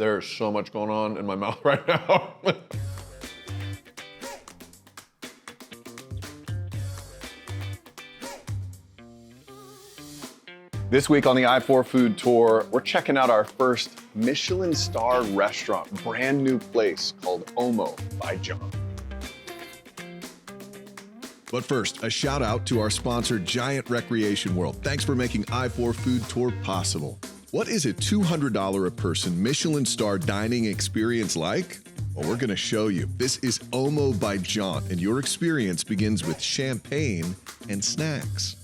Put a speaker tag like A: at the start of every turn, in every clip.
A: There's so much going on in my mouth right now. This week on the I4 Food Tour, we're checking out our first Michelin star restaurant, brand new place called Omo by Jont.
B: But first, a shout out to our sponsor, Giant Recreation World. Thanks for making I4 Food Tour possible. What is a $200 a person Michelin star dining experience like? Well, we're gonna show you. This is Omo by Jont, and your experience begins with champagne and snacks.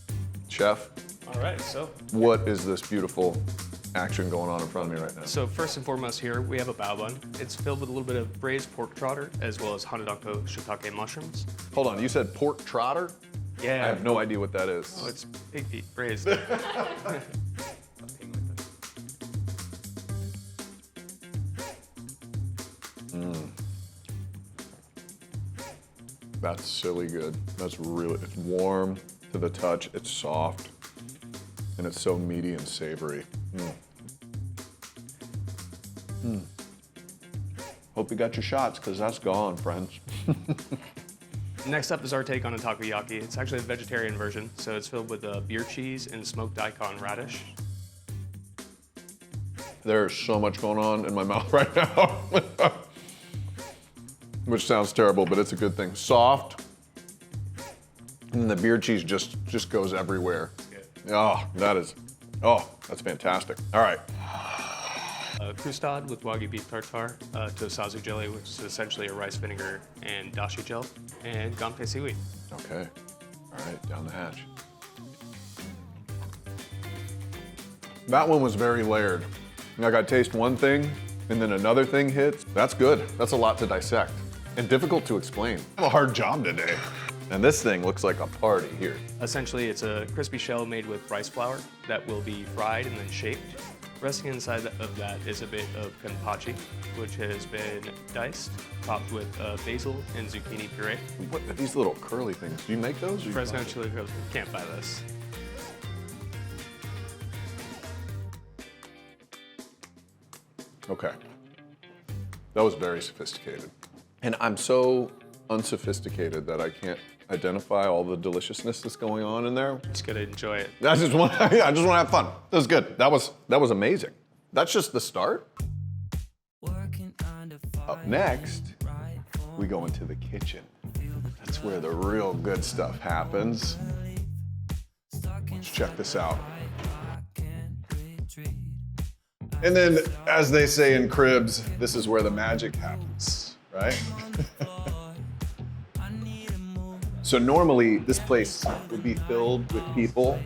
A: Chef,
C: All right, so
A: what is this beautiful action going on in front of me right now?
C: so first and foremost here, we have a bao bun. It's filled with a little bit of braised pork trotter, as well as hanadako shiitake mushrooms.
A: Hold on, you said pork trotter?
C: Yeah.
A: I have no idea what that is.
C: Oh, it's pig feet braised.
A: That's silly good. That's really, it's warm to the touch, it's soft, and it's so meaty and savory. Hope you got your shots, because that's gone, friends.
C: Next up is our take on a takoyaki. It's actually a vegetarian version, so it's filled with beer cheese and smoked daikon radish.
A: There's so much going on in my mouth right now. Which sounds terrible, but it's a good thing. Soft, and the beer cheese just goes everywhere. Oh, that's fantastic. All right.
C: Croustade with Wagyu beef tartare, tosazu jelly, which is essentially a rice vinegar and dashi gel, and gampe seaweed.
A: Okay. All right, down the hatch. That one was very layered. Like I taste one thing, and then another thing hits. That's good. That's a lot to dissect, and difficult to explain. I have a hard job today. And this thing looks like a party here.
C: Essentially, it's a crispy shell made with rice flour that will be fried and then shaped. Resting inside of that is a bit of kanpachi, which has been diced, topped with basil and zucchini puree.
A: What are these little curly things? Do you make those? Or you
C: Fresno
A: buy them?
C: chili curls. Can't buy this.
A: Okay. That was very sophisticated. And I'm so unsophisticated that I can't identify all the deliciousness that's going on in there.
C: Just gotta enjoy it.
A: I just want to have fun. That was good. That was amazing. That's just the start. Up next, we go into the kitchen. That's where the real good stuff happens. Let's check this out. And then, as they say in Cribs, this is where the magic happens, right? So normally, this place would be filled with people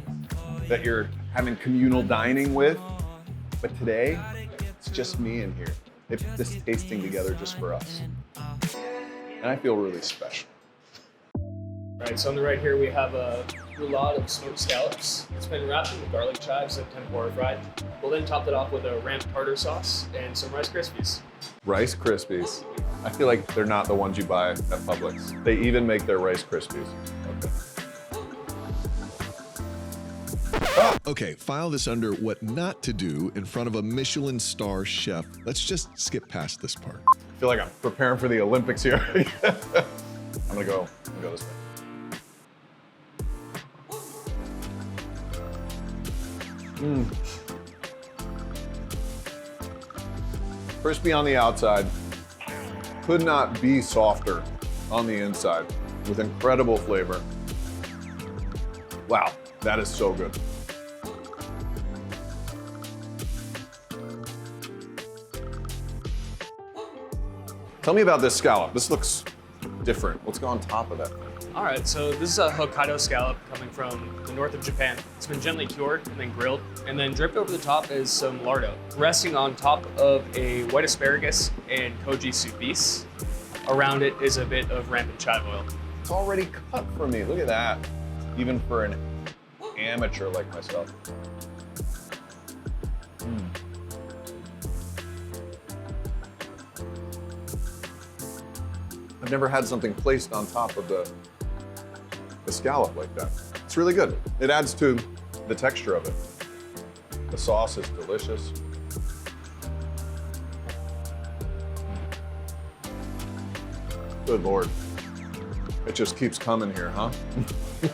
A: that you're having communal dining with, but today, it's just me in here. They put this tasting together just for us. And I feel really special.
C: Right, so on the right here we have a roulade of smoked scallops. It's been wrapped in garlic chives and tempura fried. We'll then top it off with a ramp tartar sauce and some Rice Krispies.
A: Rice Krispies. I feel like they're not the ones you buy at Publix. They even make their Rice Krispies. Okay.
B: Okay, file this under what not to do in front of a Michelin star chef. Let's just skip past this part.
A: I feel like I'm preparing for the Olympics here. I'm gonna go this way. Crispy on the outside, could not be softer on the inside, with incredible flavor. Wow, that is so good. Tell me about this scallop. This looks different. What's on top of that?
C: All right, so this is a Hokkaido scallop coming from the north of Japan. It's been gently cured and then grilled, and then dripped over the top is some lardo. Resting on top of a white asparagus and koji soup base. Around it is a bit of rampant chive oil.
A: It's already cut for me. Look at that. Even for an amateur like myself. I've never had something placed on top of the scallop like that. It's really good. It adds to the texture of it. The sauce is delicious. Good Lord. It just keeps coming here, huh? I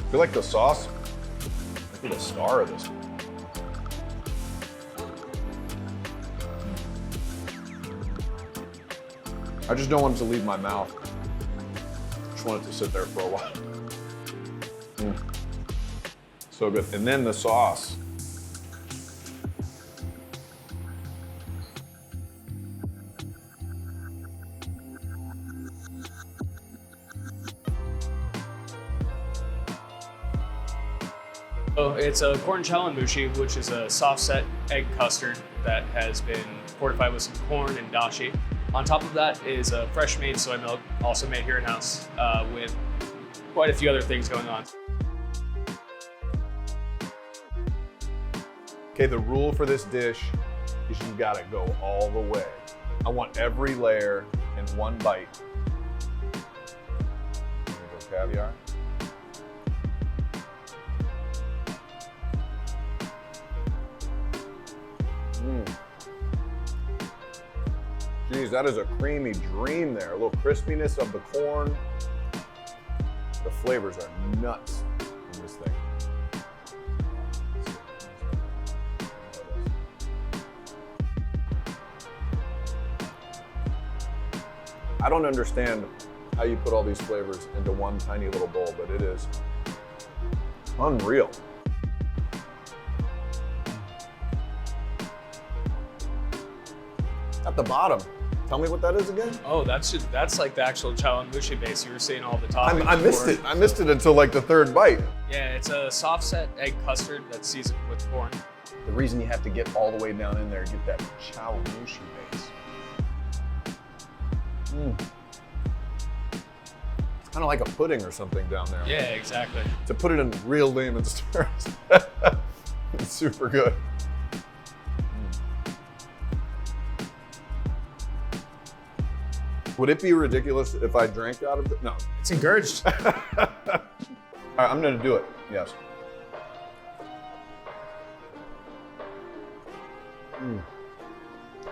A: feel like the sauce might be the star of this. I just don't want it to leave my mouth. I just want it to sit there for a while. So good. And then the sauce.
C: So it's a corn chawanmushi, which is a soft set egg custard that has been fortified with some corn and dashi. On top of that is a fresh made soy milk, also made here in-house, with quite a few other things going on.
A: Okay, the rule for this dish is you gotta go all the way. I want every layer in one bite. Here we go, caviar. Geez, that is a creamy dream there. A little crispiness of the corn. The flavors are nuts in this thing. I don't understand how you put all these flavors into one tiny little bowl, but it is unreal. At the bottom, tell me what that is again?
C: Oh, that's like the actual chawanmushi base you were seeing all the toppings.
A: I missed it. I missed it until like the third bite.
C: Yeah, it's a soft set egg custard that's seasoned with corn.
A: The reason you have to get all the way down in there and get that chawanmushi base. It's kind of like a pudding or something down there.
C: Yeah, exactly.
A: To put it in real layman's terms, it's super good. Would it be ridiculous if I drank out of it? No.
C: It's encouraged.
A: All right, I'm gonna do it, yes.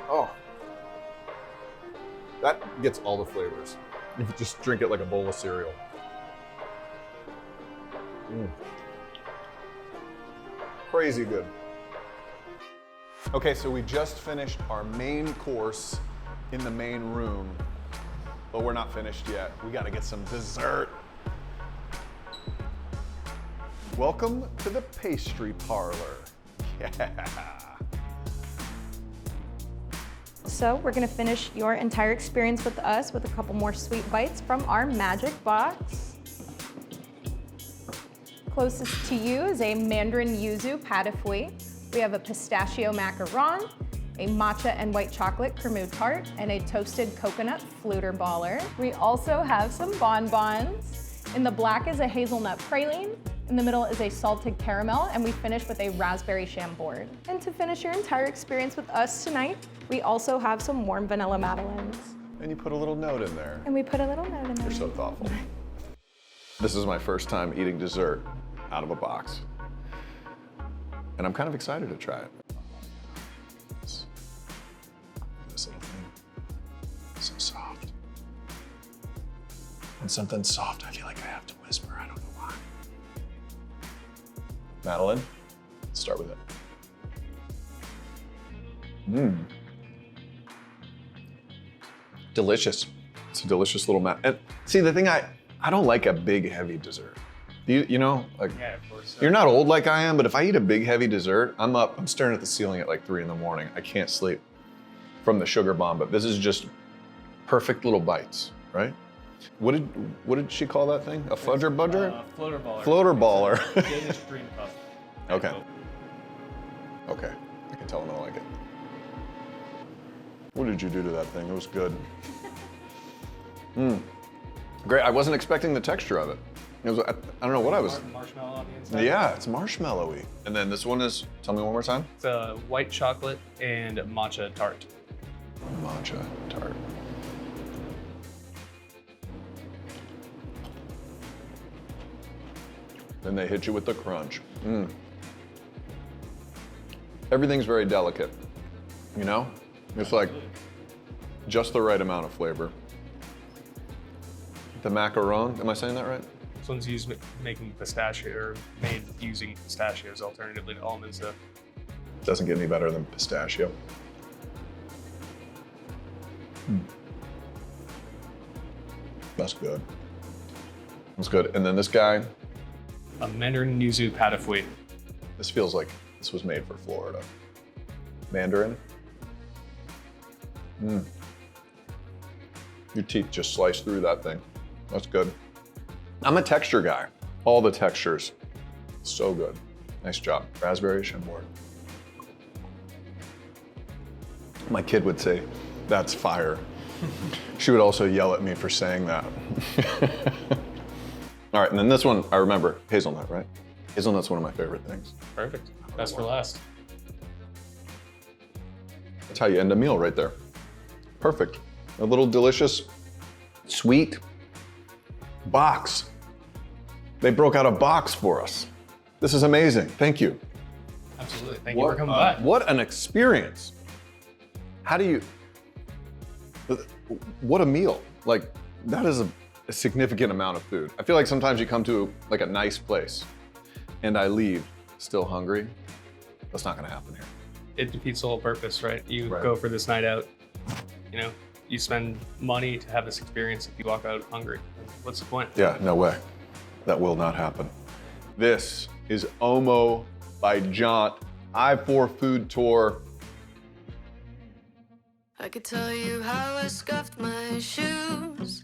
A: Oh. That gets all the flavors. You could just drink it like a bowl of cereal. Crazy good. Okay, so we just finished our main course in the main room, but we're not finished yet. We gotta get some dessert. Welcome to the Pastry Parlor. Yeah.
D: So we're gonna finish your entire experience with us with a couple more sweet bites from our magic box. Closest to you is a mandarin yuzu pâte à fouille. We have a pistachio macaron, a matcha and white chocolate cream tart, and a toasted coconut fluter baller. We also have some bonbons. In the black is a hazelnut praline. In the middle is a salted caramel, and we finish with a raspberry chambord. And to finish your entire experience with us tonight, we also have some warm vanilla madeleines.
A: And you put a little note in there.
D: And we put a little note in there.
A: You're so thoughtful. This is my first time eating dessert out of a box. And I'm kind of excited to try it. This little thing, so soft. When something's soft, I feel like I have to whisper, I don't know why. Madeline, let's start with it. Delicious. It's a delicious little And see, the thing, I don't like a big, heavy dessert. You know, like,
C: Yeah, of course.
A: you're not old like I am, but if I eat a big, heavy dessert, I'm up, I'm staring at the ceiling at like 3 in the morning. I can't sleep from the sugar bomb, but this is just perfect little bites, right? What did she call that thing? A fudger budger?
C: Floater baller.
A: Floater baller.
C: It's a Danish dream puff.
A: Okay. Okay, I can tell when I like it. What did you do to that thing? It was good. Great, I wasn't expecting the texture of it. It was, I don't know what I was.
C: Marshmallow on the inside.
A: Yeah, it's marshmallowy. And then this one is, tell me one more time.
C: It's a white chocolate and matcha tart.
A: Matcha tart. Then they hit you with the crunch. Everything's very delicate, you know? It's like just the right amount of flavor. The macaron, am I saying that right?
C: This one's used making pistachio, or made using pistachios alternatively to almonds though.
A: Doesn't get any better than pistachio. That's good. That's good. And then this guy,
C: A Mandarin yuzu pâte fouille.
A: this feels like this was made for Florida. Mandarin. Your teeth just slice through that thing. That's good. I'm a texture guy. All the textures, so good. Nice job. Raspberry Chambord. My kid would say, that's fire. She would also yell at me for saying that. All right, and then this one, I remember, hazelnut, right? Hazelnut's one of my favorite things.
C: Perfect. Best for last.
A: That's how you end a meal right there. Perfect. A little delicious, sweet box. They broke out a box for us. This is amazing. Thank you.
C: Absolutely. Thank you for coming by.
A: What an experience. How do you, what a meal. Like, that is a significant amount of food. I feel like sometimes you come to like a nice place and I leave still hungry. That's not gonna happen here.
C: It defeats the whole purpose, right? You
A: Right.
C: go for this night out, you know, you spend money to have this experience. If you walk out hungry, what's the point?
A: Yeah, no way. That will not happen. This is Omo by Jont, I4 Food Tour.
E: I could tell you how I scuffed my shoes.